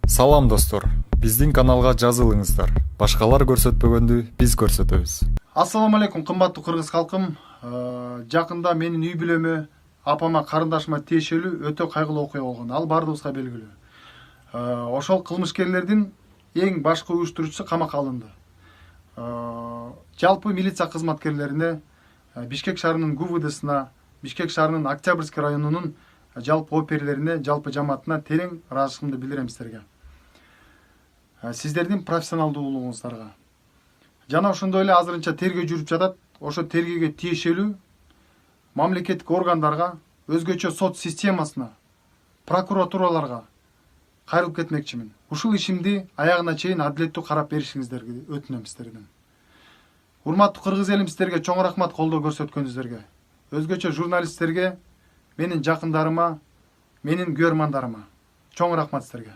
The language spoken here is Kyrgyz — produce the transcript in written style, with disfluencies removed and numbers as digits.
Салам достор, биздин каналга жазылыңыздар. Башкалар көрсөтпөгөндү биз көрсөтөбүз. Ассаламу алейкум, кымбаттуу кыргыз калкым. Жакында менин үй бүлөмө, апама, карындашыма тиешелүү өтө кайгылуу окуя болгон. Ал баардыгыбызга белгилүү. Ошол кылмышкерлердин эң башкы уюштуруучусу камакка алынды. Жалпы милиция кызматкерлерине, Бишкек шаарынын ГУВДсына, Бишкек шаарынын Октябрьский районунун жалпы оперлерине, жалпы жамаатына терең ыраазычылыгымды билдирем сиздерге. Сиздердин профессионалдуулугуңуздарга. Жана ошондой эле азырынча тергөө жүрүп жатат. Ошо тергөөгө тиешелүү мамлекеттик органдарга, өзгөчө сот системасына, прокуратураларга кайрылып кетмекчимин. Ушул ишимди аягына чейин адилеттүү карап беришиңиздерди өтүнөм сиздерден. Урматтуу кыргыз элим, сиздерге чоң рахмат колдоо көрсөткөнүңүздөргө. Өзгөчө журналисттерге, менин жакындарыма, менин көрөрмандарыма чоң рахмат сиздерге.